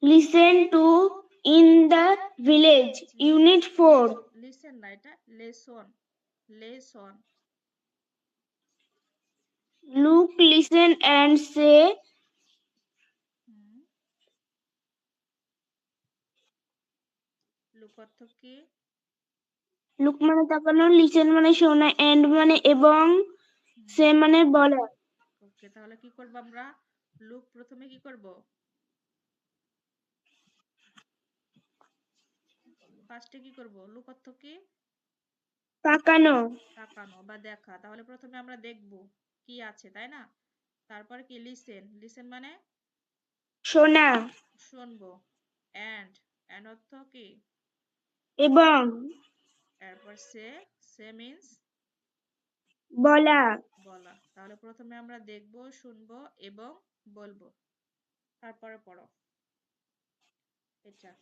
Listen to in the village. Unit 4. Listen না, এটা lesson. Lesson. Look, listen and say. Look অর্থ কি? Look মানে তাকানো, listen মানে শোনা, and মানে এবং, say মানে বলা। ওকে, তাহলে কি করব আমরা? লুক প্রথমে কি করব? ফার্স্টে কি করব? লুক অর্থ কি? তাকানো। তাকানো বা দেখা। তাহলে প্রথমে আমরা দেখব কি আছে, তাই না? তারপরে কি লিসেন? লিসেন মানে শোনা। শুনবো। এন্ড অর্থ কি? এবং। এরপর সে মিন্স বলা। বলা। তাহলে প্রথমে আমরা দেখব, শুনবো এবং বলবো। তারপরে পড়ো এটা।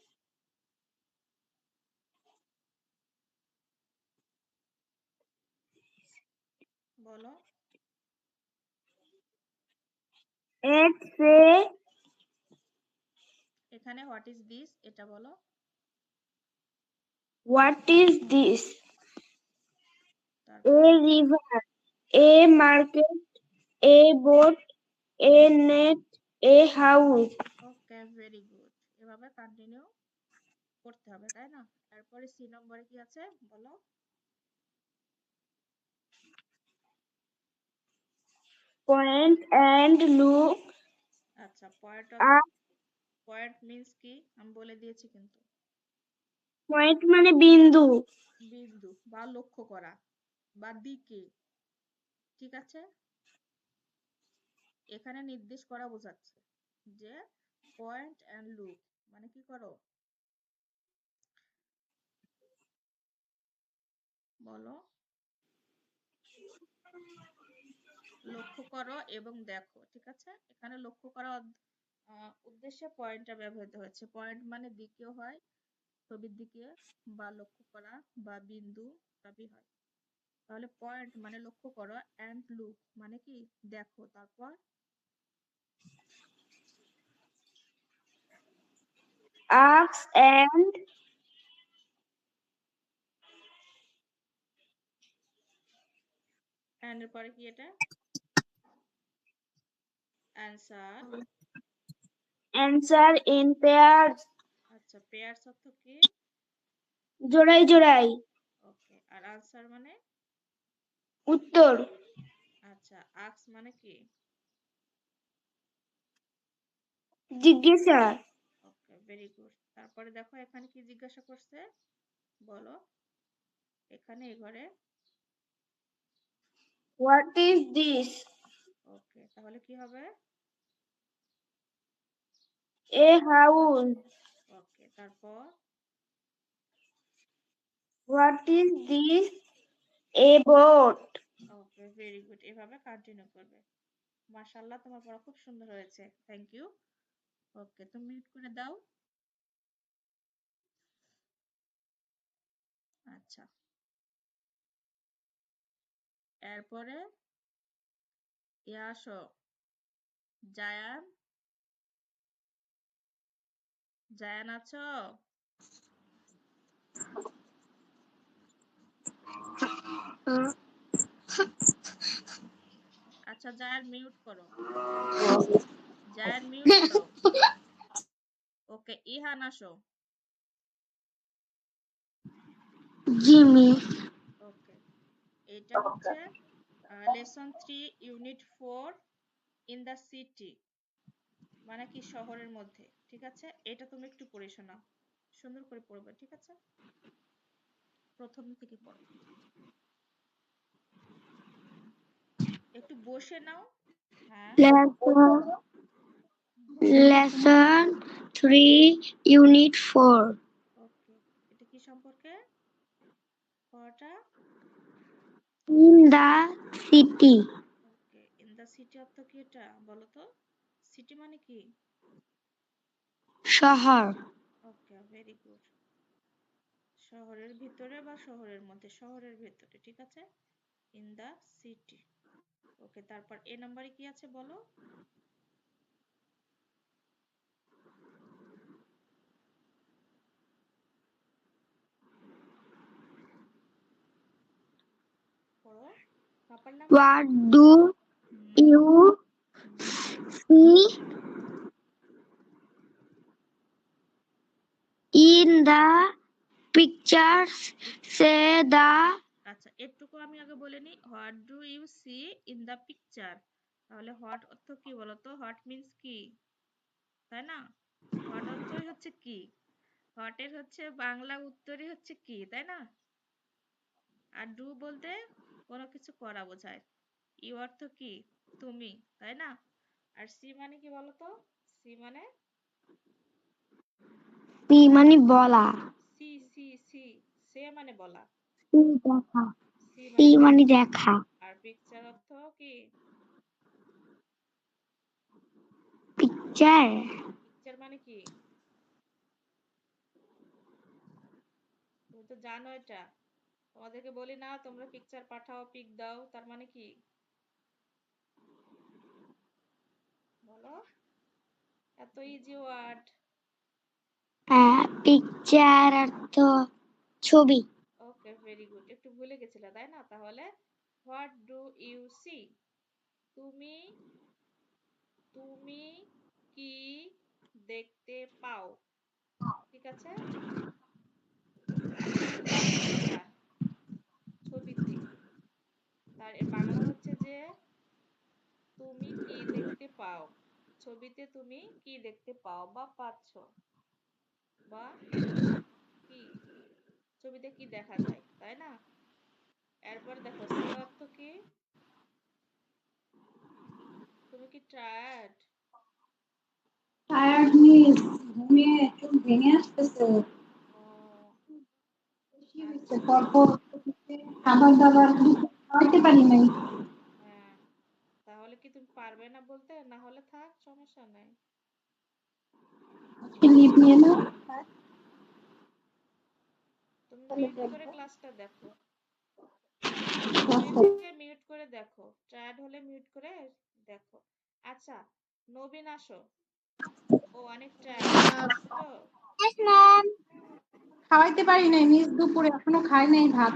বলো। এখানে হোয়াট ইজ দিস, এটা বলো। What is this? A river, a market, a boat, a net, a house. Okay, very good. এভাবে কন্টিনিউ করতে হবে, তাই না? তারপরে সি নম্বরে কি আছে বলো। Point and look. আচ্ছা, পয়েন্ট মিন্স কি আমি বলে দিয়েছি কিন্তু। পয়েন্ট মানে বিন্দু। বিন্দু বা লক্ষ্য করা বা দিকে, ঠিক আছে? এখানে নির্দেশ করা বোঝাচ্ছে যে পয়েন্ট এন্ড লুক মানে কি করো বলো। লক্ষ্য করো এবং দেখো, ঠিক আছে? এখানে লক্ষ্য করা উদ্দেশ্যে পয়েন্টটা ব্যবহৃত হয়েছে। পয়েন্ট মানে দিকেও হয়, ছবির দিকে, বা লক্ষ্য করা বা বিন্দু সবই হয়। তাহলে পয়েন্ট মানে লক্ষ্য করো, এন্ড লুক মানে কি দেখো। তারপর Ask and এর পরে কি এটা? অ্যান্সার। answer in pairs. আচ্ছা, পেয়ার্স অর্থ কি? জোড়াই জোড়াই। ওকে, আর আনসার মানে? উত্তর। আচ্ছা, আক্স মানে কি? জিজ্ঞাসা। ওকে, ভেরি গুড। তারপরে দেখো এখানে কি জিজ্ঞাসা করছে বলো। এখানে এই ঘরে What is this? ওকে, তাহলে কি হবে? A house. ওকে, তারপর What is this? A boat. Okay, very good. এভাবে কন্টিনিউ করবে। মাশাআল্লাহ, তোমার পড়া খুব সুন্দর হয়েছে। Thank you. ওকে, তুমি মিউট করে দাও। আচ্ছা, এরপরে আসো জায়ান। জায়ান আছো? আচ্ছা, জায়ান মিউট করো। জায়ান মিউট করো। ওকে, ইহান আসো। জিমি। ওকে, এটা হচ্ছে lesson 3 unit 4 in the city মানে কি শহরের মধ্যে, ঠিক আছে? এটা তুমি একটু পড়ে শোনাও, সুন্দর করে পড়বে, ঠিক আছে? প্রথম থেকে পড়ো, একটু বসে নাও। হ্যাঁ, Lesson 3 Unit 4. ওকে, এটা কি সম্পর্কে পড়াটা? In the city. Okay, in the city অর্থ কি এটা বলো তো? সিটি মানে কি? শহর। ওকে, ভেরি গুড। শহরের ভিতরে বা শহরের মধ্যে, শহরের ভিতরে, ঠিক আছে? In the city. ওকে, তারপর এ নাম্বারে কি আছে বলো। পাপার নাম What do hmm, you hmm, see in the pictures? Say the আচ্ছা এটুকু আমি আগে বলে নিই what do you see in the picture তাহলে হোয়াট অর্থ কি বলতো হোয়াট মিন্স কি তাই না হোয়াট অর্থই হচ্ছে কি হোয়াটের হচ্ছে বাংলা উত্তরই হচ্ছে কি তাই না আর ডু বলতে কোনো কিছু করা বোঝায় ইউ অর্থ কি তুমি তাই না আর সি মানে কি বলতো সি মানে see মানে বলা, সি সি সি সে মানে বলা see দেখা, সি মানে see মানে দেখা দেখা, আর পিকচার অর্থ কি picture পিকচার মানে কি তুমি তো জানো এটা তোমাদেরকে বলি না তোমরা পিকচার পাঠাও পিক দাও তার মানে কি বলো এত ইজি ওয়ার্ড picture অর্থ ছবি, ওকে ভেরি গুড একটু ভুলে গেছিলে তাই না তাহলে হোয়াট ডু ইউ সি তুমি তুমি কি দেখতে পাও ঠিক আছে ইন দা পিকচার ছবিতে তার এর বাংলা হচ্ছে যে তুমি কি দেখতে পাও ছবিতে তুমি কি দেখতে পাও বা পাচ্ছ বা কি ছবিতে কি দেখা যায় তাই না এরপর দেখো সে অর্থ কি তুমি কি টায়ার্ড টায়ার্ড মিস ঘুমিয়ে চুল ভেঙে আসতেছে ও বেশি হচ্ছে আচ্ছা পরপর খাবার দাবার খাওয়াইতে পারি নাই হ্যাঁ তাহলে কি তুমি পারবে না বলতে না হলে থাক সমস্যা নাই আজকে লিভ নিয়ে নাও তুমি তাহলে মিউট করে দেখবো ক্লাসটা দেখো ক্লাসটা নবীনকে মিউট করে দেখো টায়ার্ড হলে মিউট করে দেখো আচ্ছা নবীন আসো ও অনেক টায়ার্ড তো yes ma'am, খাওয়াইতে পারি নাই মিস দুপুরে এখনো খাই নাই ভাত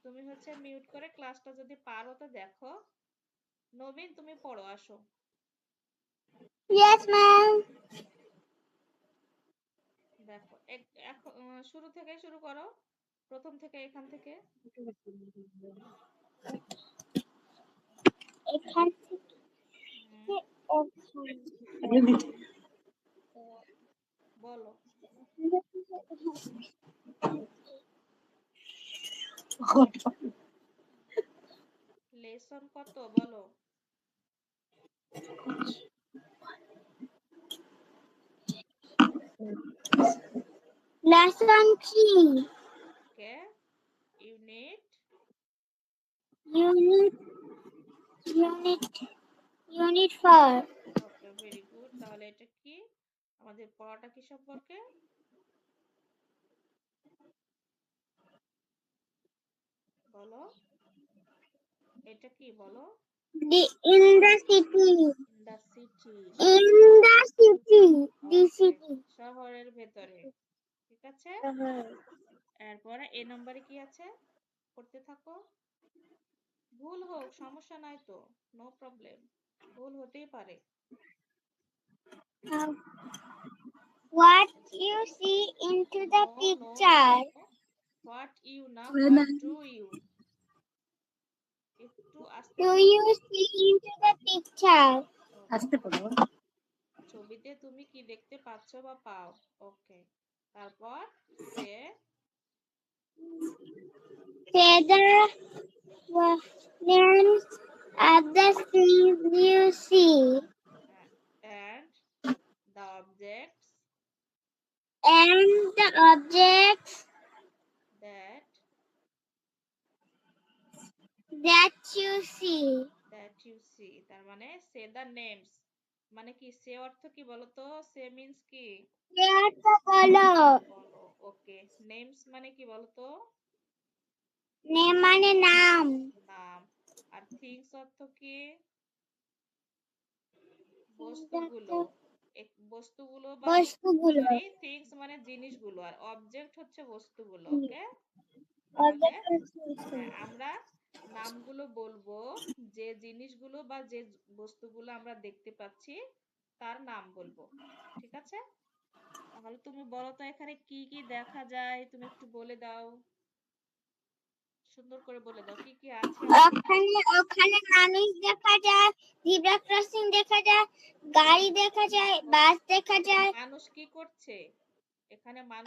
তুমি হচ্ছে মিউট করে ক্লাসটা যদি পারো তো দেখো নবীন তুমি পড়ো আসো yes ma'am, দেখো এখন শুরু থেকে শুরু করো প্রথম থেকে এখান থেকে এখান হুম, থেকে ওখান বলো লেসন কত বলো lesson 3 কে unit unit unit unit 4 okay very good তাহলে এটা কি আমাদের পড়াটা কি সম্পর্কে বলো এটা কি বলো in the city in the city in the city the okay city শহরের ভেতরে ঠিক আছে এরপরে এ নম্বরে কি আছে করতে থাকো ভুল হোক সমস্যা নাই তো নো প্রবলেম ভুল হতেই পারে Um, what you see into the no no no picture what you না হোয়াট ডু ইউ একটু আস্তে do পড়ো you see into the picture আসতে পারো ছবিতে তুমি কি দেখতে পাচ্ছ বা পাও ওকে তারপর সে say the names of the things you see and the objects and the objects that that you see that you see তার মানে সে দ্য নেমস মানে কি সে অর্থ কি বলতো সে মিন্স কি they are the color বলো ওকে নেমস মানে কি বলতো name মানে নাম নাম আর থিংস অর্থ কি বস্তুগুলো বস্তুগুলো বা বস্তুগুলো সরি থিংস মানে জিনিসগুলো আর অবজেক্ট হচ্ছে বস্তুগুলো ওকে তাহলে আমরা নামগুলো বলবো, যে জিনিসগুলো বা যে বস্তুগুলো আমরা দেখতে পাচ্ছি তার নাম বলবো, ঠিক আছে? তাহলে তুমি বলো তো এখানে কি কি দেখা যায়, তুমি একটু বলে দাও, সুন্দর করে বলে দাও কি কি আছে এখানে। ওখানে মানুষ দেখা যায়, জিব্রা ক্রসিং দেখা যায়, গাড়ি দেখা যায়, বাস দেখা যায়, মানুষ কি করছে এখানে? মানুষ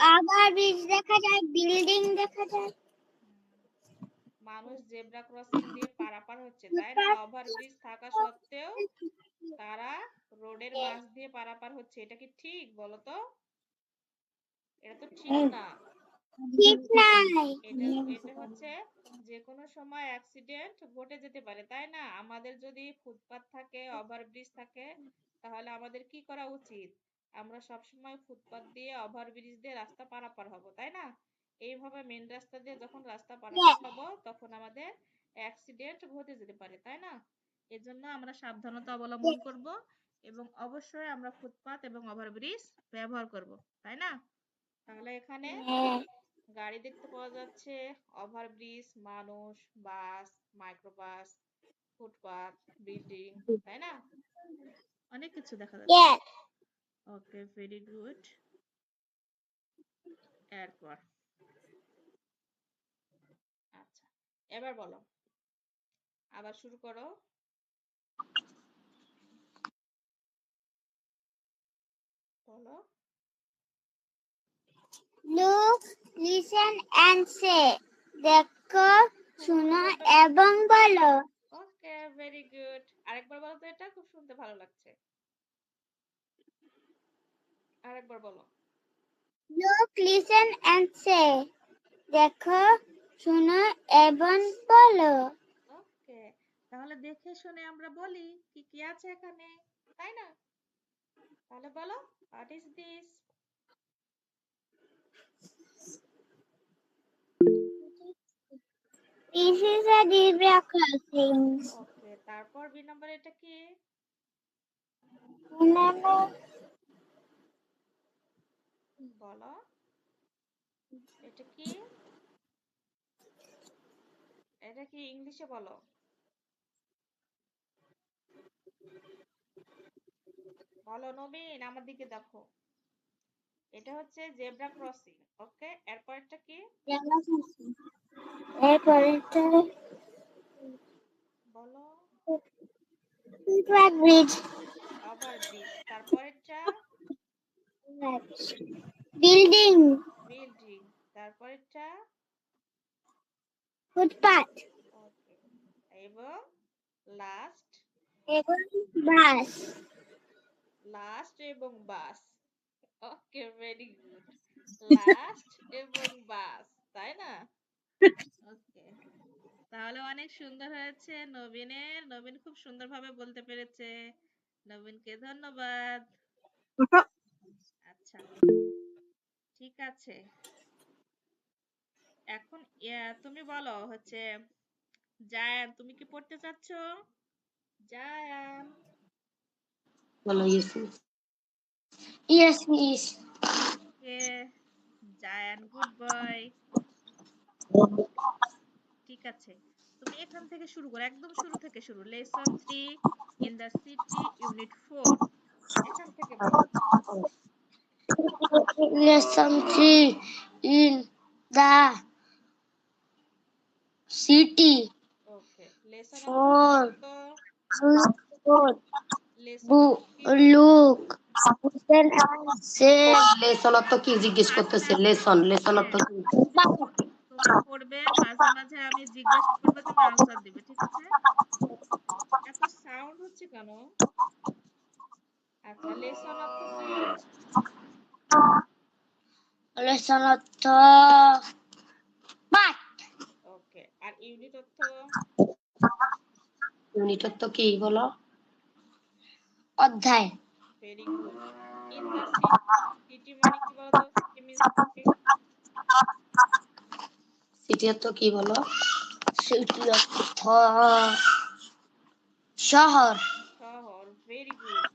ব্রিজ দেখা যায়, বিল্ডিং দেখা যায়। মানুষ জেব্রা ক্রসিং দিয়ে পারাপার হচ্ছে, তাই না? ওভারব্রিজ থাকা সত্ত্বেও তারা রোডের মাঝ দিয়ে পারাপার হচ্ছে, এটা কি ঠিক বলো তো? এটা তো ঠিক না। ঠিক নাই। এটা এটা হচ্ছে যে কোনো সময় অ্যাক্সিডেন্ট ঘটে যেতে পারে, তাই না? আমাদের যদি ফুটপাত থাকে, ওভারব্রিজ থাকে, তাহলে আমাদের কি করা উচিত? আমরা সব সময় ফুটপাত দিয়ে, ওভারব্রিজ দিয়ে রাস্তা পারাপার হব, তাই না? এইভাবে মেন রাস্তা দিয়ে যখন রাস্তা পারাপার হব, তখন আমাদের অ্যাক্সিডেন্ট ঘটে যেতে পারে, তাই না? এজন্য আমরা সাবধানতা অবলম্বন করব এবং অবশ্যই আমরা ফুটপাত এবং ওভারব্রিজ ব্যবহার করব, তাই না? তাহলে এখানে গাড়ি দেখতে পাওয়া যাচ্ছে, ওভারব্রিজ, মানুষ, বাস, মাইক্রোবাস, ফুটপাথ, বিল্ডিং, তাই না? অনেক কিছু দেখা যাচ্ছে। ওকে, ভেরি গুড। এরপর আচ্ছা, এবার বলো, আবার শুরু করো। বলো। Look, listen and say. দেখো, শোনো এবং বলো। ওকে, ভেরি গুড। আরেকবার বলো তো, এটা খুব শুনতে ভালো লাগছে। আরেকবার বলো। Look, listen and say. দেখো, শোনো এবং বলো। ওকে, তাহলে দেখে শুনে আমরা বলি কি কি আছে এখানে, তাই না? তাহলে বলো, what is this? This is a zebra crossing. Okay, তারপর বি নাম্বার এটা কি? Remember, বলো, এটা কি? এটা কি ইংলিশে বলো। বলো নবীন, আমার দিকে দেখো। এটা হচ্ছে জেব্রা ক্রসিং। ওকে, এরপর এটা কি? এরপরেরটা বলো। Footpath bridge, overbridge. তারপর এটা বিল্ডিং, বিল্ডিং। তারপর এটা ফুটপাথ ওকে, এবং লাস্ট এবং বাস। লাস্ট এবং বাস। Okay, very good. লাস্ট এবং বাস, তাই না? ওকে, তাহলে অনেক সুন্দর হয়েছে নবীনের। নবীন খুব সুন্দরভাবে বলতে পেরেছে। নবীনকে ধন্যবাদ। আচ্ছা, ঠিক আছে। এখন তুমি বলো হচ্ছে জায়ান, তুমি কি পড়তে চাচ্ছ? জায়ান। বলো ইয়েস Yes, miss. ওকে, জায়ান গুড বয়। ঠিক আছে, তুমি এখান থেকে শুরু করো, একদম শুরু থেকে শুরু। Lesson 3 in the city, unit 4, এখান থেকে বলো। Lesson 3 in the city. Okay, lesson অর্থ কি 4. বলো তো? লেসন Look, অর্থ কি বলো? listen and say. লেসন অর্থ কি জিজ্ঞেস করতেছে? লেসন লেসন অর্থ কি? তুমি পড়বে, মাঝে মাঝে আমি জিজ্ঞাসা করবে, তুমি আনসার দিবে, ঠিক আছে? এত সাউন্ড হচ্ছে কেন? আচ্ছা, লেসন অর্থ কি? Lesson অর্থ পাঠ। ওকে, আর ইউনিট অর্থ? ইউনিট অর্থ কি বলো? অধ্যায়। Very good. In the city, city মানে কি বলতো? সিটি মিন্স কি? সিটি অর্থ কি বলো? সিটি অর্থ শহর। শহর। Very good.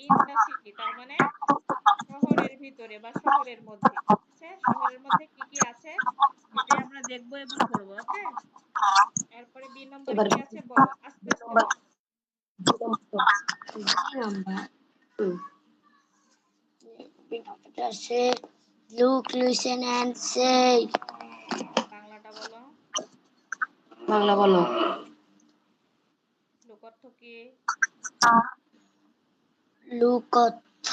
In the city তার মানে শহরের গ্রামের ভিতরে বা শহরের মধ্যে, ঠিক আছে? শহরের মধ্যে কি কি আছে এটাই আমরা দেখবো এবং পড়বো, ওকে? এরপরে বি নম্বরে এবার কি আছে বলো, আস্তে আস্তে বলো। say, look, listen and say. বাংলাটা বলো। বাংলা বলো। লোক অর্থ কি? Look অর্থ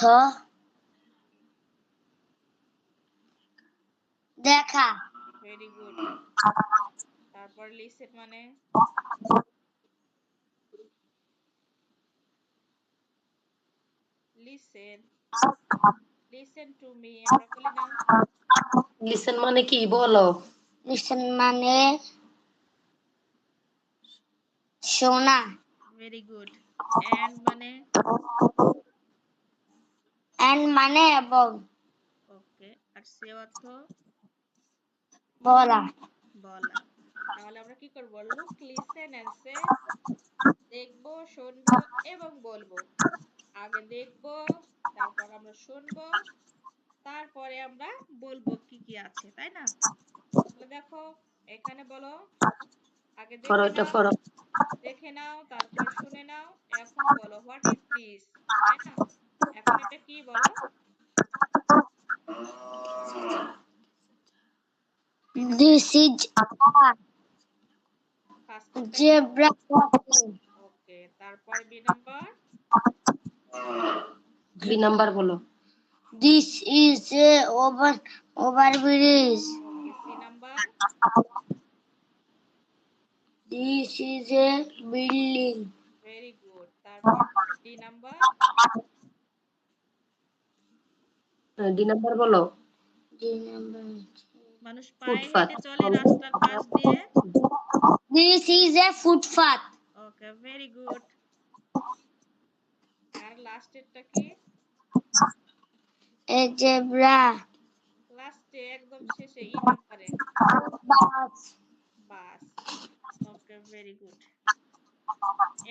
দেখা। Very good. তারপর লিসেন মানে লিসেন, লিসেন টু মি আমরা বলি না? লিসেন মানে কি বলো? Listen মানে শোনা। Very good. এন্ড মানে? And মানে এবং। ওকে। আর সে অর্থ? বলা। বলা। তাহলে আমরা কি করব? লুক, লিসেন এন্ড সে, দেখবো, শুনবো এবং বলবো। আগে দেখবো, তারপর আমরা শুনবো, তারপরে আমরা বলবো কি কি আছে, তাই না? তাহলে দেখো এখানে বলো, আগে ফরো দেখে এটা নাও, ফরো। দেখে নাও, তারপর শুনে নাও, এখন বলো হোয়াট ইজ দিস, তাই না? এখন এটা কি বলো? This is a ফার্স্ট কোনটা? zebra crossing. ওকে, তারপর বি নাম্বার? বি নাম্বার বলো। This is a overbridge. Okay, C number? This is a building. Very good. তারপর ডি নাম্বার? ডি নাম্বার বলো। The number. মানুষ পায়ে ফুটপাত। হেঁটে চলে রাস্তার পাশ দিয়ে। This is a footpath. Okay, very good. আর লাস্টেরটা কি? A zebra. লাস্টে একদম শেষে ই নাম্বারে Bus. Bus. Okay, very good.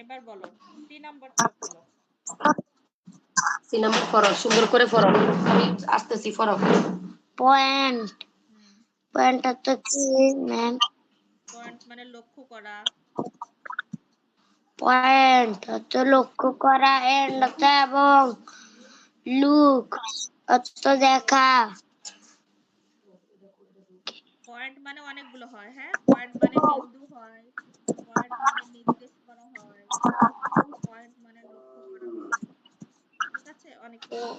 এবার বলো সি নাম্বারটা বলো। সি নাম্বার ফরো, সুন্দর করে ফরো। আমি আসতেছি, ফরো। Point. হুম, Point অর্থ কি ম্যাম? পয়েন্ট মানে লক্ষ্য করা। পয়েন্ট অর্থ লক্ষ্য করা, এন্ড অর্থ এবং, লুক অর্থ দেখা। পয়েন্ট মানে অনেকগুলো হয়, হ্যাঁ? পয়েন্ট মানে বিন্দু হয়, পয়েন্ট মানে নির্দেশ করা হয়, পয়েন্ট মানে লক্ষ্য করা হয়, ঠিক আছে? অনেক কিছু।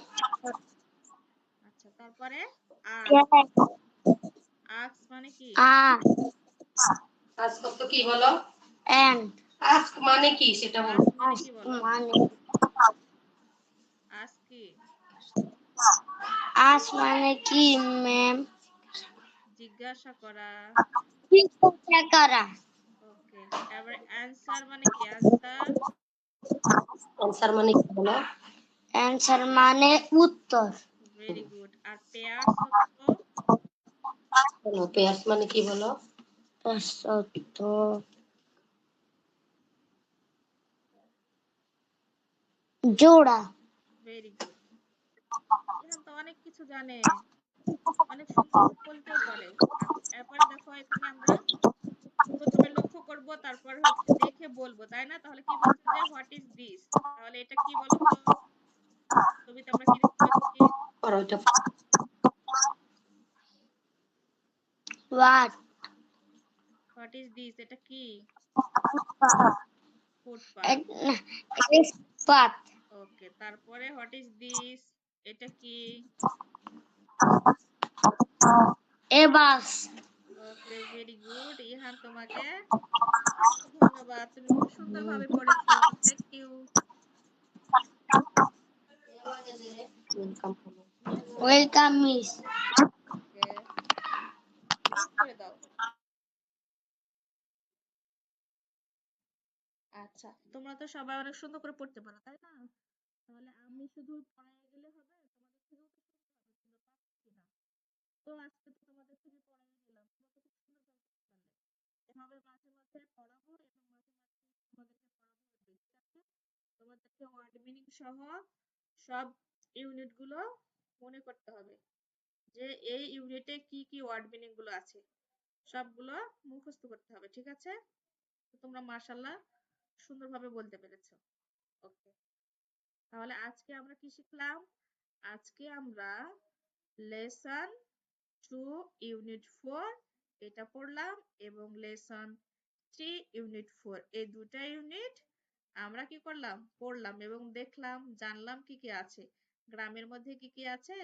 আচ্ছা, তারপরে আক্স মানে কি? আস্ক অর্থ কি বলো? এন্ড আস্ক মানে কি সেটা বলো। আস্ক মানে কি বলো? মানে আস্ক কি? আস মানে কি ম্যাম? জিজ্ঞাসা করা। জিজ্ঞাসা করা। ওকে, এবার অ্যানসার মানে কি? অ্যানসার? অ্যান্সার মানে কি বলো? অ্যান্সার মানে উত্তর। Very good. আর পেয়ার্স অর্থ? বলো পেয়ার্স মানে কি বলো? অর্থ জোড়া। Very good. এখন তো অনেক কিছু জানে, অনেক সুন্দর বলতেও পারে। আচ্ছা, এরপরে দেখো এখানে আমরা প্রথমে লক্ষ্য করব, তারপর হচ্ছে দেখে বলবো, তাই না? তাহলে কি বলছে যে হোয়াট ইজ দিস, তাহলে এটা কি বলো তো? ছবিতে আমরা কি দেখতে পাচ্ছি? ফরো এটা। হোয়াট হোয়াট ইজ দিস, এটা কি? ফুটপাত। পাত। ওকে, তারপরে হোয়াট ইজ দিস, এটা কি? এ বাস। Okay, very good. ইহান, তোমাকে ধন্যবাদ, তুমি খুব সুন্দরভাবে পড়েছো। Thank you. মিউট করে দাও। Welcome miss. ওকে, মিউট করে দাও। আচ্ছা, তোমরা তো সবাই অনেক সুন্দর করে পড়তে পারো, তাই না? তাহলে আমি শুধু পড়ায় গেলে হবে? তোমাদের থেকেও তো শুনতে হবে, তোমরা পারছো কিনা। তো আজকে তো তোমাদের থেকে পড়ায় নিলাম, তোমরা তো খুব সুন্দর করে পড়তে পারলে। এভাবে মাঝে মাঝে পড়াবো এবং মাঝে মাঝে তোমাদেরকে পড়াবো, ঠিক আছে? তোমাদেরকে ওয়ার্ড মিনিং সহ সব ইউনিট গুলো মনে করতে হবে যে এই ইউনিটে কি কি ওয়ার্ড মিনিং গুলো আছে, সবগুলো মুখস্থ করতে হবে। ঠিক আছে, তো তোমরা মাশাআল্লাহ সুন্দরভাবে বলতে পেরেছো। ওকে, তাহলে আজকে আমরা কি শিখলাম? আজকে আমরা লেসন 2 ইউনিট 4 এটা পড়লাম, এবং লেসন 3 ইউনিট 4 এই দুটা ইউনিট আমরা কি করলাম? পড়লাম এবং দেখলাম, জানলাম কি কি আছে, গ্রামের মধ্যে কি কি আছে,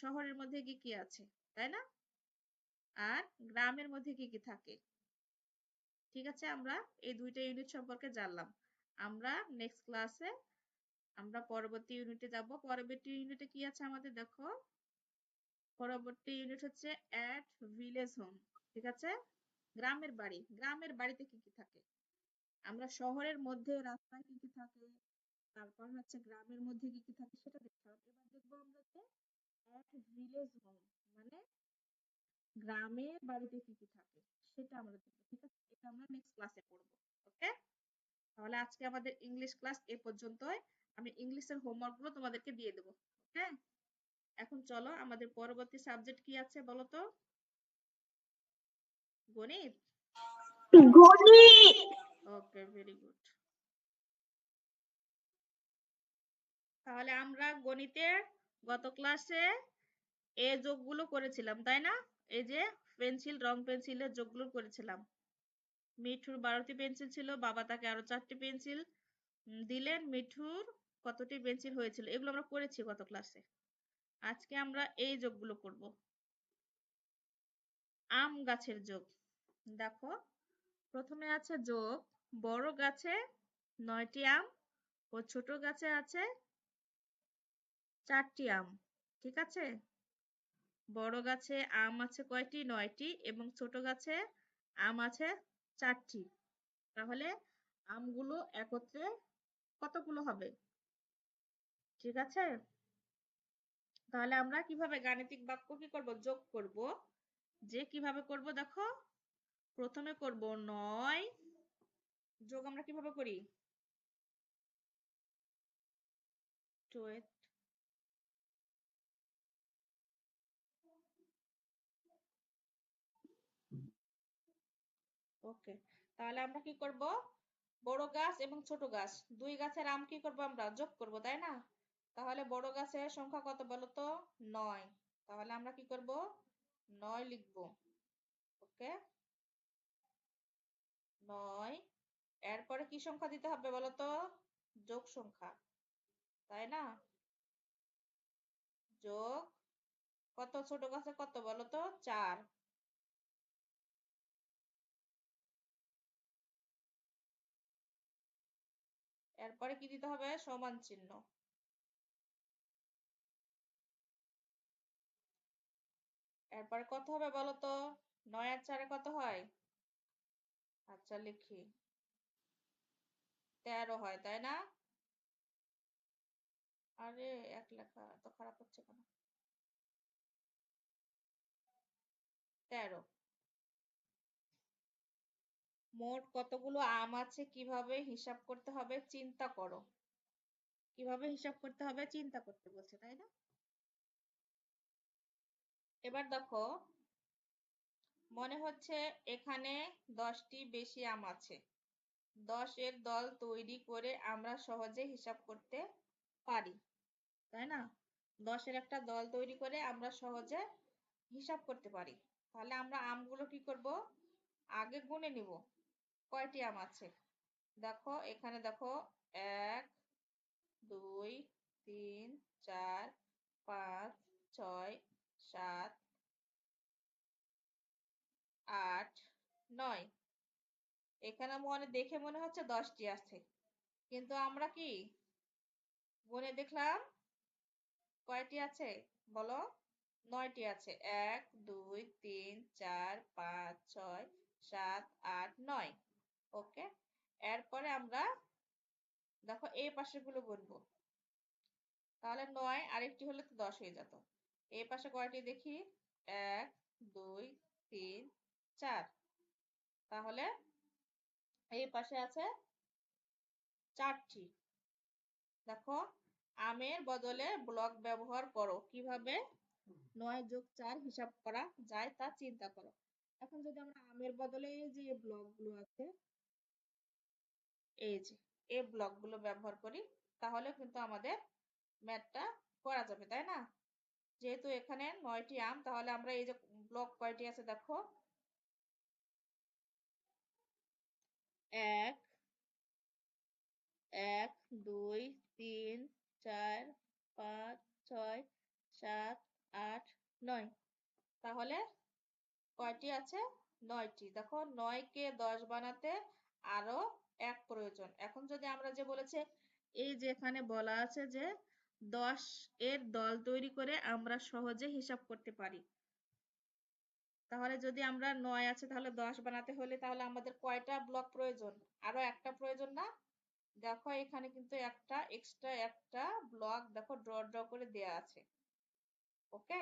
শহরের মধ্যে কি কি আছে, তাই না? আর গ্রামের মধ্যে কি কি থাকে। ঠিক আছে, আমরা এই দুইটা ইউনিট সম্পর্কে জানলাম। আমরা নেক্সট ক্লাসে আমরা পরবর্তী ইউনিটে যাব। পরবর্তী ইউনিটে কি আছে আমাদের দেখো, পরবর্তী ইউনিট হচ্ছে অ্যাট ভিলেজ হোম। ঠিক আছে, গ্রামের বাড়ি, গ্রামের বাড়িতে কি কি থাকে। আমরা শহরের মধ্যে রাস্তায় কি কি থাকে, তারপর হচ্ছে গ্রামের মধ্যে কি কি থাকে সেটা দেখতে হবে। এবার দেখবো আমরা যে অ্যাট ভিলেজ হোম মানে গ্রামের বাড়িতে কি কি থাকে সেটা আমরা দেখবো। ঠিক আছে, এটা আমরা নেক্সট ক্লাসে পড়বো। ওকে, তাহলে আজকে আমাদের ইংলিশ ক্লাস এ পর্যন্তই। আমি ইংলিশের হোমওয়ার্ক গুলো তোমাদেরকে দিয়ে দেবো। ওকে, এখন চলো আমাদের পরবর্তী সাবজেক্ট কি আছে বলো তো? গণিত। গণিত। ওকে, ভেরি গুড। তাহলে আমরা গণিতের গত ক্লাসে এই যোগগুলো করেছিলাম, তাই না? এই যে পেন্সিল, রং পেন্সিলের যোগগুলো করেছিলাম। মিঠুর 12টি পেন্সিল ছিল, বাবা তাকে আরো 4টি পেন্সিল দিলেন। মিঠুর কতটি পেন্সিল হয়েছিল, এগুলো আমরা করেছি গত ক্লাসে। আজকে আমরা এই যোগগুলো করব। আম গাছের যোগ। দেখো, প্রথমে আছে যোগ বড় গাছে 9টি আম ও ছোট গাছে আছে 4টি আম। ঠিক আছে, বড় গাছে আম আছে কয়টি? 9টি, এবং ছোট গাছে আম আছে 4টি। তাহলে আমগুলো একত্রে কতগুলো হবে? ঠিক আছে, তাহলে আমরা কিভাবে গাণিতিক বাক্য কি করব? যোগ করব। যে কিভাবে করব দেখো, প্রথমে করব 9 যোগ, আমরা কিভাবে করি? ওকে, তাহলে আমরা কি করব? বড় গাছ এবং ছোট গাছ, দুই গাছের আম কি করব? আমরা যোগ করব, তাই না? তাহলে বড় গাছের সংখ্যা কত বলো তো? 9। তাহলে আমরা কি করব? 9 লিখব। ওকে, 9। এরপরে কি সংখ্যা দিতে হবে বলো তো? যোগ সংখ্যা, তাই না? যোগ কত? ছোট গাছে কত বলো তো? 4। এরপরে কি দিতে হবে? সমান চিহ্ন। এরপরে কত হবে বলো তো? 9 আর 4 কত হয়? আচ্ছা লিখি, 13 হয়, তাই না? আরে এক লেখা এত খারাপ হচ্ছে কেন? 13। মোট কতগুলো আম আছে কিভাবে হিসাব করতে হবে চিন্তা করো। কিভাবে হিসাব করতে হবে চিন্তা করতে বলছে, তাই না? এবার দেখো, মনে হচ্ছে এখানে 10টি বেশি আম আছে। 10 এর দল তৈরি করে আমরা সহজে হিসাব করতে পারি, তাই না? 10 এর একটা দল তৈরি করে আমরা সহজে হিসাব করতে পারি। তাহলে আমরা আমগুলো কি করব? আগে গুনে নিব কয়টি আম আছে। দেখো এখানে দেখো, 1 2 3 4 5 6 7 8 9। এখানে দেখে মনে হচ্ছে 10টি আছে, কিন্তু আমরা কি গুনে দেখলাম কয়টি আছে বলো? 9টি আছে। 1 2 3 4 5 6 7 8 9। ওকে, এরপরে আমরা দেখো এই পাশের গুলো গুনবো। তাহলে 9 আরেকটি হলে তো 10 হয়ে যেত। এই পাশে কয়টি দেখি? 1 2 3 4। তাহলে এই পাশে আছে 4টি। দেখো, আমের বদলে ব্লক ব্যবহার করো। কিভাবে 9 যোগ 4 হিসাব করা যায় তা চিন্তা করো। এখন যদি আমরা আমের বদলে এই যে ব্লকগুলো আছে, এই যে এই ব্লকগুলো ব্যবহার করি, তাহলে কিন্তু আমাদের ম্যাথটা করা যাবে, তাই না? যেহেতু এখানে 9টি আম, তাহলে আমরা এই যে ব্লক কয়টি আছে দেখো, 1 1 2 3 4 5 6 7 8 9। তাহলে কয়টি আছে? 9টি। দেখো 9 কে 10 বানাতে আরো 1 প্রয়োজন। এখন যদি আমরা যে বলেছে, এই যে এখানে বলা আছে যে 10 এর দল তৈরি করে আমরা সহজে হিসাব করতে পারি। তাহলে যদি আমরা 9 আছে, তাহলে 10 বানাতে হলে তাহলে আমাদের কয়টা ব্লক প্রয়োজন? আরো একটা প্রয়োজন না? দেখো এখানে কিন্তু একটা এক্সট্রা একটা ব্লক দেখো ড্র ড্র করে দেয়া আছে। ওকে,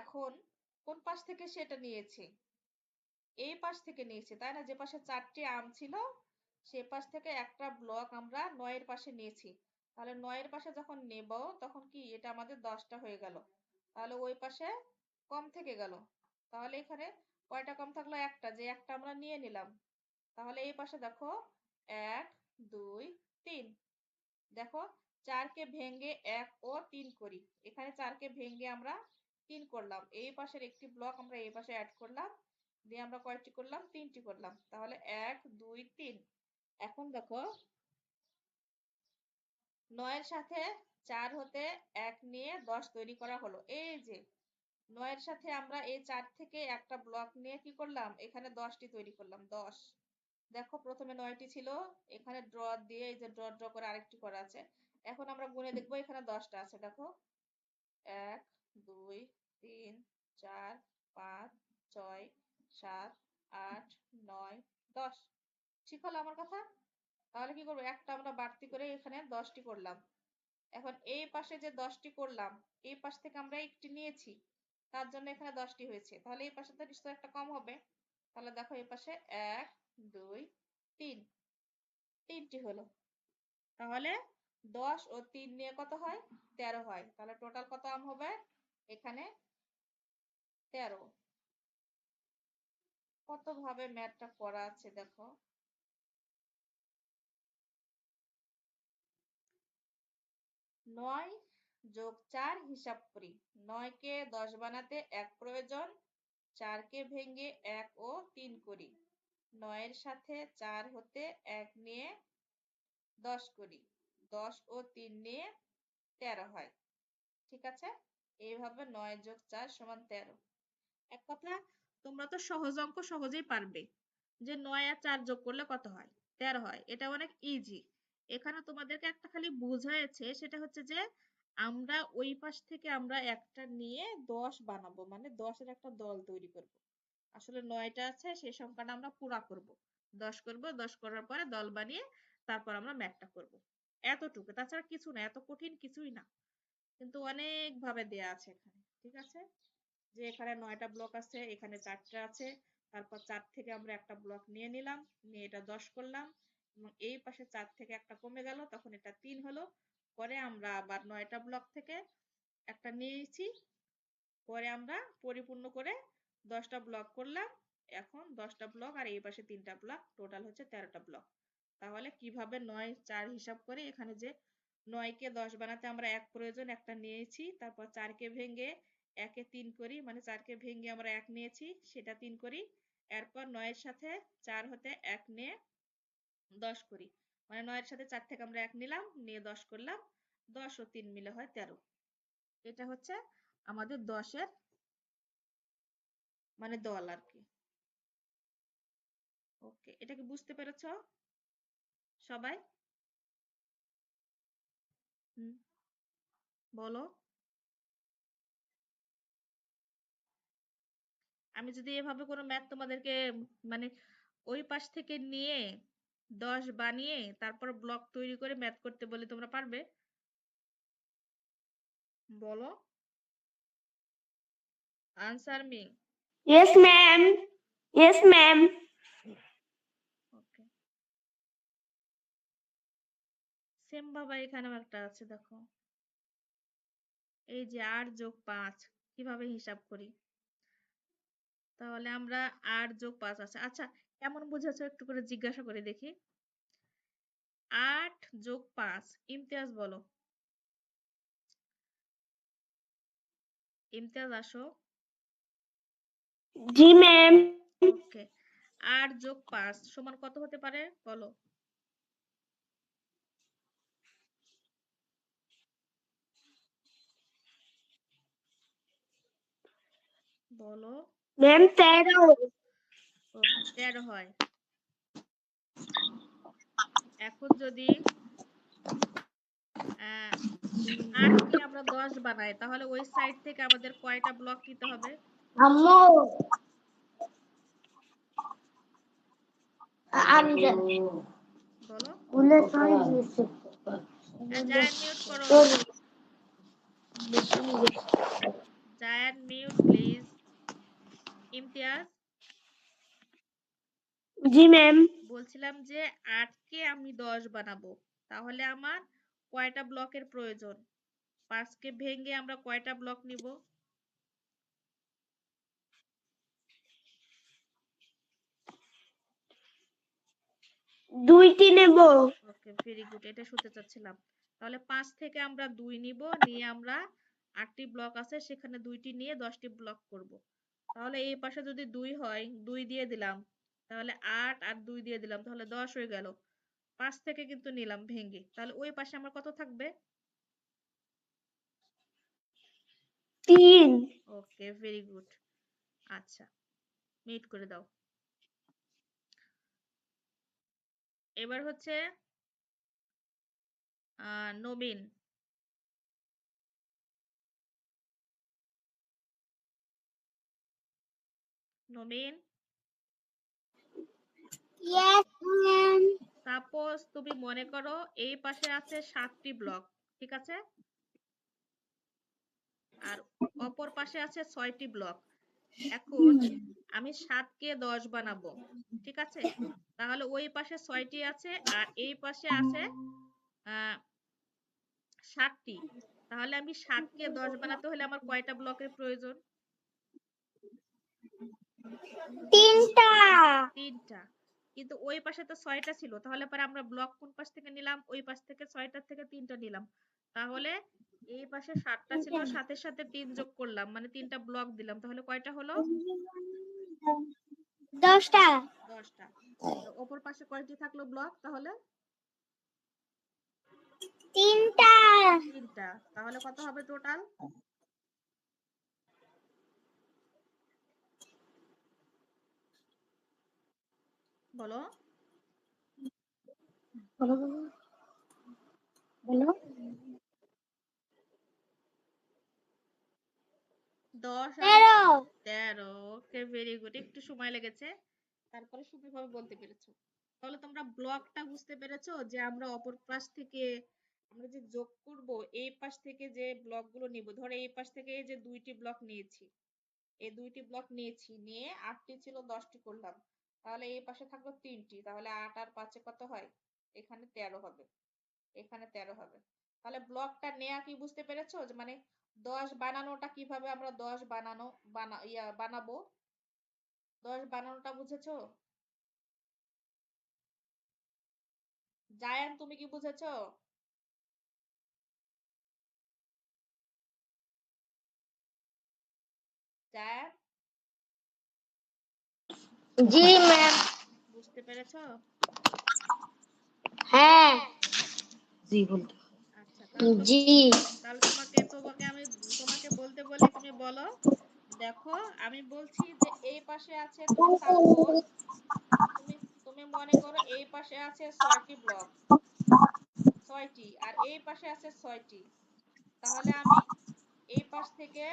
এখন কোন পাশ থেকে সেটা নিয়েছি? এই পাশ থেকে নিয়েছি, তাই না? যে পাশে 4টি আম ছিল সে পাশ থেকে একটা ব্লক আমরা 9 এর পাশে নিয়েছি। তাহলে 9 এর পাশে যখন নেব তখন কি এটা আমাদের 10টা হয়ে গেল, তাহলে ওই পাশে কম থেকে গেল। তাহলে এখানে কয়টা কম থাকলো? একটা, যে একটা আমরা নিয়ে নিলাম। তাহলে এই পাশে দেখো 1 2 3। দেখো 4 কে ভেঙে 1 ও 3 করি, এখানে 4 কে ভেঙে আমরা 3 করলাম। এই পাশের একটি ব্লক আমরা এই পাশে অ্যাড করলাম, দিয়ে আমরা কয়টি করলাম? 3টি করলাম। তাহলে 1 2 3। এখন দেখো 9 এর সাথে 4 হতে 1 নিয়ে 10 তৈরি করা হলো। এই যে 9 এর সাথে আমরা এই 4 থেকে একটা ব্লক নিয়ে কি করলাম? এখানে 10টি তৈরি করলাম। 10। দেখো প্রথমে 9টি ছিল, এখানে ড্র দিয়ে এই যে ড্র ড্র করে আরেকটি করা আছে। এখন আমরা গুনে দেখবো, এখানে 10টা আছে। দেখো 1 2 3 4 5 6 7 8 9 10। ঠিক হলো আমার কথা? তাহলে কি করবো? একটা আমরা বাড়তি করে এখানে 10টি করলাম। এখন এই পাশে যে 10টি করলাম, এই পাশ থেকে আমরা একটি নিয়েছি, তার জন্য এখানে 10টি হয়েছে। তাহলে এই পাশে তো নিশ্চয়ই একটা কম হবে। তাহলে দেখো এই পাশে 1 2 3, 3টি হলো। তাহলে 10 ও 3 নিয়ে কত হয়? 13 হয়। তাহলে টোটাল কত আম হবে? এখানে 13। কত ভাবে ম্যাথটা করা আছে দেখো। 9 যোগ 4 হিসাব করি। 9 কে 10 বানাতে 1 প্রয়োজন, 4 কে ভেঙে 1 ও 3 করি। 9 এর সাথে 4 হতে 1 নিয়ে 10 করি। 10 ও 3 নিয়ে 13 হয়। ঠিক আছে? এইভাবে 9 যোগ 4 সমান 13। এক কথা, তোমরা তো সহজ অঙ্ক সহজেই পারবে, যে 9 আর 4 যোগ করলে কত হয়? 13 হয়। এটা অনেক ইজি। এখানে তোমাদেরকে একটা খালি বোঝায়েছে, সেটা হচ্ছে যে আমরা ওই পাশ থেকে আমরা একটা নিয়ে 10 বানাবো, মানে 10 এর একটা দল তৈরি করব। আসলে 9টা আছে, সেই সংখ্যাটা আমরা পুরা করব। 10 করব, 10 করার পরে দল বানিয়ে তারপর আমরা ম্যাথটা করব। এতটুকু, তাছাড়া কিছু না, এত কঠিন কিছুই না। কিন্তু অনেক ভাবে দেয়া আছে এখানে। ঠিক আছে? যে এখানে 9টা ব্লক আছে, এখানে 4টা আছে, তারপর 4 থেকে আমরা একটা ব্লক নিয়ে নিলাম, নিয়ে এটা 10 করলাম, এবং এই পাশে 4 থেকে একটা কমে গেল, তখন এটা 3 হলো। পরে আমরা আবার 9টা ব্লক থেকে একটা নিয়েছি, পরে আমরা পরিপূর্ণ করে 10টা ব্লক করলাম। এখন 10টা ব্লক আর এই পাশে 3টা ব্লক, টোটাল হচ্ছে 13টা ব্লক। তাহলে কিভাবে 9 4 হিসাব করে, এখানে যে 9 কে 10 বানাতে আমরা 1 প্রয়োজন, একটা নিয়েছি, তারপর 4 কে ভেঙে 1 এ 3 করি, মানে 4 কে ভেঙে আমরা 1 নিয়েছি, সেটা 3 করি। এরপর 9 এর সাথে 4 হতে 1 নিয়ে 10 করি, মানে 9 এর সাথে 4 থেকে আমরা 1 নিলাম, নিয়ে 10 করলাম। 10 ও 3 মিলে হয় 13। এটা হচ্ছে আমাদের 10 এর মানে দল আর কি। ওকে, এটা কি বুঝতে পেরেছো সবাই? বলো। আমি যদি এভাবে কোনো ম্যাথ তোমাদেরকে মানে ওই পাশ থেকে নিয়ে 10 বানিয়ে তারপর ব্লক তৈরি করে ম্যাথ করতে বলি, তোমরা পারবে? বলো, answer me. Yes, ma'am. Yes, ma'am. ওকে, সেম ভাবে এখানেও একটা আছে, দেখো এই যে 8 যোগ 5 কিভাবে হিসাব করি। তাহলে আমরা 8 যোগ 5 আছে। আচ্ছা, কেমন বুঝেছো একটু করে জিজ্ঞাসা করে দেখি। 8 যোগ 5, ইমতিয়াজ বলো। ইমতিয়াজ আসো। জি ম্যাম। ওকে, 8 যোগ 5 সমান কত হতে পারে বলো। বলো। ম্যাম 13। ওকে, 13 হয়। এখন যদি 8 কে আমরা 10 বানাই, তাহলে ওই সাইড থেকে আমাদের কয়টা ব্লক নিতে হবে আম্মু বলো। স্কুলে সবাই গেছে জায়ান মিউট করো। Zayan mute please. Imtiaz, G ma'am. বলছিলাম যে 8 কে আমি 10 বানাবো, তাহলে আমার কয়টা ব্লকের প্রয়োজন। 5 কে ভেঙে আমরা কয়টা ব্লক নিব। 2টি নেব। ওকে, ভেরি গুড, এটা শুনতে চাচ্ছিলাম। তাহলে 5 থেকে আমরা 2 নিব, নিয়ে আমরা 8টি ব্লক আছে সেখানে 2টি নিয়ে 10টি ব্লক করব। তাহলে এই পাশে যদি 2 হয়, 2 দিয়ে দিলাম, তাহলে 8 আর 2 দিয়ে দিলাম, তাহলে 10 হয়ে গেল। 5 থেকে কিন্তু নিলাম ভেঙে, তাহলে ওই পাশে আমার কত থাকবে। 3। ওকে, ভেরি গুড। আচ্ছা, মিট করে দাও। এবার হচ্ছে নবীন। নবীন, ইয়েস ম্যাম সাপোজ তুমি মনে করো এই পাশে আছে 7টি ব্লক, ঠিক আছে, আর অপর পাশে আছে 6টি ব্লক। এখন আমি 7 কে 10 বানাবো, ঠিক আছে, তাহলে ওই পাশে 6টি আছে আর এই পাশে আছে 7টি। তাহলে আমি 7 কে 10 বানাতে হলে আমার কয়টা ব্লকের প্রয়োজন। 3টা 3টা। কিন্তু ওই পাশে তো 6টা ছিল, তাহলে পরে আমরা ব্লক কোন পাশ থেকে নিলাম, ওই পাশ থেকে 6টার থেকে 3টা নিলাম। তাহলে এই পাশে 7টা ছিল, সাথে সাথে 3 যোগ করলাম, মানে 3টা ব্লক দিলাম, তাহলে কয়টা হলো। 10টা 10টা। অপর পাশে কয়টি থাকলো ব্লক তাহলে। 3টা 3টা। তাহলে কত হবে টোটাল। বলো। বলো 10 আর 13 13। ওকে, ভেরি গুড, একটু সময় লেগেছে, তারপরে সুন্দরভাবে বলতে পেরেছো। তাহলে তোমরা ব্লকটা বুঝতে পেরেছো যে আমরা অপর পাশ থেকে আমরা যে যোগ করব, এই পাশ থেকে যে ব্লকগুলো নিব, ধরো এই পাশ থেকে এই যে 2টি ব্লক নিয়েছি, এই 2টি ব্লক নিয়েছি, নিয়ে 8টি ছিল 10টি করলাম, তাহলে এই পাশে থাকলো 3টি, তাহলে 8 আর 5 কত হয়, এখানে 13 হবে, এখানে 13 হবে। তাহলে ব্লকটা নেয়া কি বুঝতে পেরেছো, যে মানে 10 বানানোটা কিভাবে আমরা 10 বানাবো, 10 বানানোটা বুঝেছো। জায়ান, তুমি কি বুঝেছো। জায়ান, জি ম্যাম বুঝতে পেরেছো। হ্যাঁ জি বলতে আচ্ছা, তাহলে জি তাহলে তোমাকে আমি তোমাকে বলতে বলি, তুমি বলো। দেখো, আমি বলছি যে এই পাশে আছে, সাপোজ তুমি তুমি মনে করো এই পাশে আছে 6টি ব্লক, 6টি, আর এই পাশে আছে 6টি। তাহলে আমি এই পাশ থেকে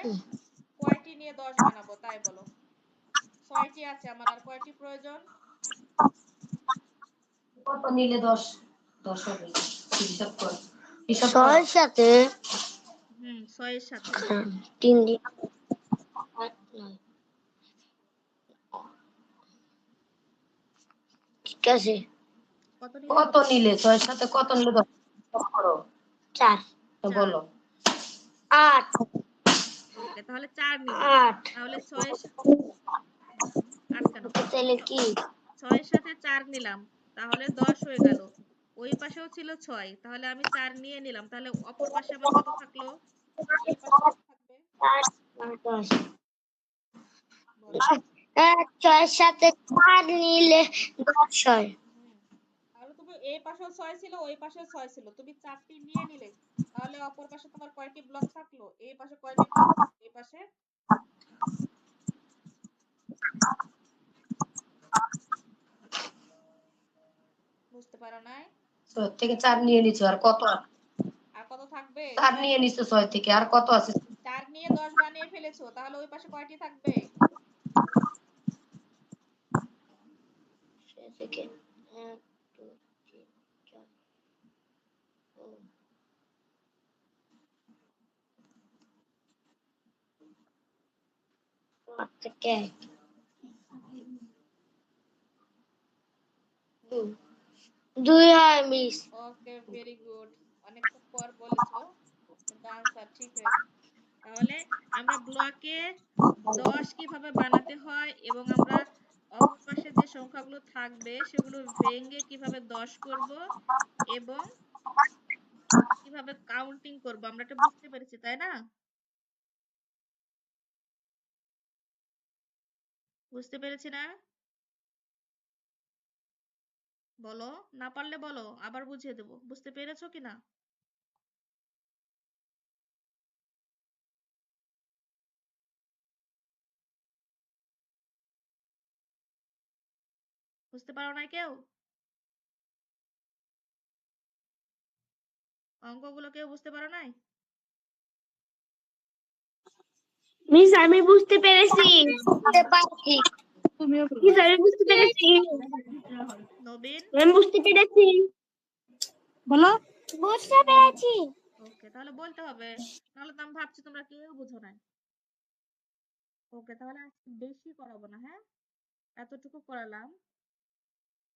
কয়টি নিয়ে 10 বানাবো তাই বলো। 6টি আছে আমার, আর কয়টি প্রয়োজন। কত নিলে 10 10 হবে হিসাব কর, হিসাব কর। 6 এর সাথে 6 এর সাথে 3 দিন ঠিক আছে কত নিলে কত নিলে 6 এর সাথে কত নিলে 10 করো। 4 হ্যাঁ, বলো 8 ওকে, তাহলে 4 নিলাম। 8 তাহলে 6 8 কেন? তাহলে কি 6 এর সাথে 4 নিলাম, তাহলে 10 হয়ে গেল। ওই পাশেও ছিল 6, তাহলে আমি 4 নিয়ে নিলাম, তাহলে অপর পাশে আবার কত থাকলো? এই পাশে কত থাকবে 8 10 বলো। 6 এর সাথে 4 নিলে 10 হয়। হুম, তাহলে তুমি এই পাশেও 6 ছিল, ওই পাশেও 6 ছিল, তুমি 4টি নিয়ে নিলে, তাহলে অপর পাশে তোমার কয়টি ব্লক থাকলো? এই পাশে কয়টি ব্লক? এই পাশে বুঝতে পারো নাই? 6 থেকে 4 নিয়ে নিছো, আর কত? আর কত থাকবে? 4 নিয়ে নিছো 6 থেকে, আর কত আছে? 4 নিয়ে 10 বানিয়ে ফেলেছো, তাহলে ওই পাশে কয়টি থাকবে? থেকে 1 2 3 4 5 থেকে 2 হয় মিস। ওকে, ভেরি গুড, অনেকক্ষণ পর বলেছো, কিন্তু আনসার ঠিক হয়েছে। তাহলে আমরা ব্লকে 10 কিভাবে বানাতে হয় এবং আমরা অপর পাশে যে সংখ্যাগুলো থাকবে সেগুলো ভেঙে কিভাবে 10 করব এবং কিভাবে কাউন্টিং করব আমরা এটা বুঝতে পেরেছি, তাই না? বুঝতে পেরেছি না? বলো, না পারলে বলো, আবার বুঝিয়ে দেবো। বুঝতে পেরেছো কিনা? বুঝতে পারো না কেউ? অঙ্কগুলো কেউ বুঝতে পারো নাই? মিস আমি বুঝতে পেরেছি। বুঝতে পারছি। মিস আমি বুঝতে পেরেছি। নবীন, আমি বুঝতে পেরেছি। বলো বুঝতে পেরেছি। ওকে, তাহলে বলতে হবে, নাহলে তো আমি ভাবছি তোমরা কেউ বুঝো নাই। ওকে, তাহলে আজকে বেশি করাবো না, হ্যাঁ, এতটুকু করালাম।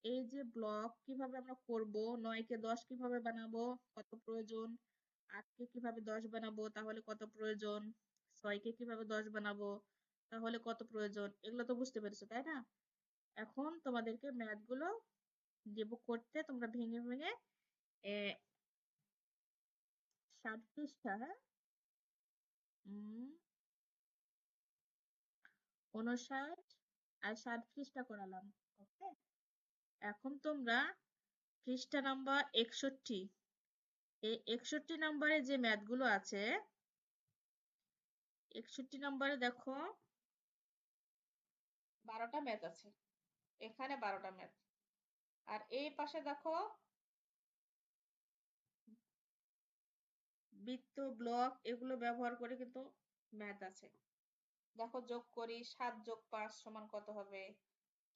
এই যে ব্লক কিভাবে আমরা করব, 9 কে 10 কিভাবে বানাবো, কত প্রয়োজন, 8 কে কিভাবে 10 বানাবো, তাহলে কত প্রয়োজন, 6 কে কিভাবে 10 বানাবো, তাহলে কত প্রয়োজন, এগুলো তো বুঝতে পেরেছো, তাই না? এখন তোমাদেরকে ম্যাথ গুলো দেব করতে, তোমরা ভেঙে ভেঙে 60 পৃষ্ঠা, হ্যাঁ, 59 আর 60 পৃষ্ঠা করালাম। ওকে, এখন তোমরা পৃষ্ঠা নাম্বার 61, এই 61 নম্বরে যে ম্যাথ গুলো আছে, 61 নম্বরে দেখো 12টা ম্যাথ আছে, এখানে 12টা ম্যাথ, আর এই পাশে দেখো বৃত্ত, ব্লক এগুলো ব্যবহার করে কিন্তু ম্যাথ আছে। দেখো যোগ করি, 7 যোগ 5 সমান কত হবে,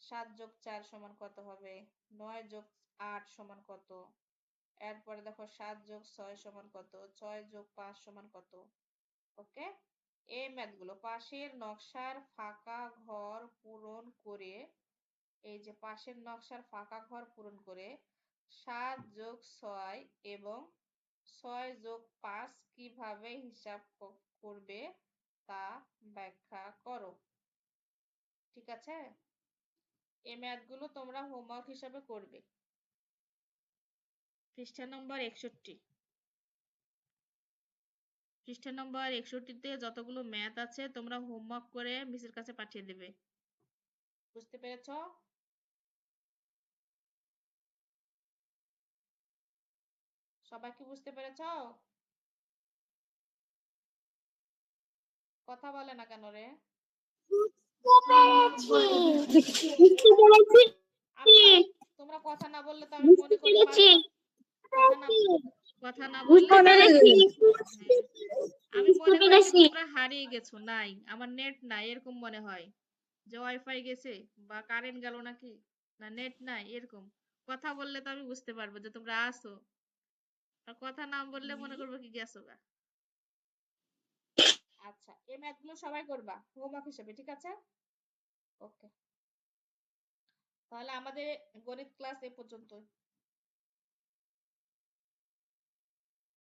7 যোগ 4 সমান কত হবে, 9 যোগ 8 সমান কত, এরপরে দেখো 7 যোগ 6 সমান কত, 6 যোগ 5 সমান কত। ওকে, এই ম্যাথগুলো পাশের নকশার ফাঁকা ঘর পূরণ করে, এই যে পাশের নকশার ফাঁকা ঘর পূরণ করে 7 যোগ 6 এবং 6 যোগ 5 কিভাবে হিসাব করবে তা ব্যাখ্যা করো। ঠিক আছে, এই ম্যাথগুলো তোমরা হোমওয়ার্ক হিসাবে করবে। পৃষ্ঠা নম্বর 61, পৃষ্ঠা নম্বর 61তে যতগুলো ম্যাথ আছে তোমরা হোমওয়ার্ক করে মিসের কাছে পাঠিয়ে দেবে। বুঝতে পেরেছো? সবাই কি বুঝতে পেরেছো? কথা বলে না কেন রে? বুঝতে পেরেছি। আমি তো, তোমরা কথা না বললে তো আমি বুঝতে মনে করি পেরেছি। কথা না কথা না বললে বুঝতে পেরেছি। হ্যাঁ, আমি বুঝতে মনে করি যে পেরেছি। তোমরা হারিয়ে গেছো, নাই আমার নেট নাই এরকম মনে হয়, যে ওয়াইফাই গেছে বা কারেন্ট গেল নাকি, না নেট নাই এরকম। কথা বললে তো আমি বুঝতে পারবো যে তোমরা আসো, আর কথা না বললে মনে করবো কি গেছো গা। আচ্ছা, এই ম্যাথ গুলো সবাই করবা হোমওয়ার্ক হিসেবে, ঠিক আছে? ওকে, তাহলে আমাদের গণিত ক্লাস এ পর্যন্ত।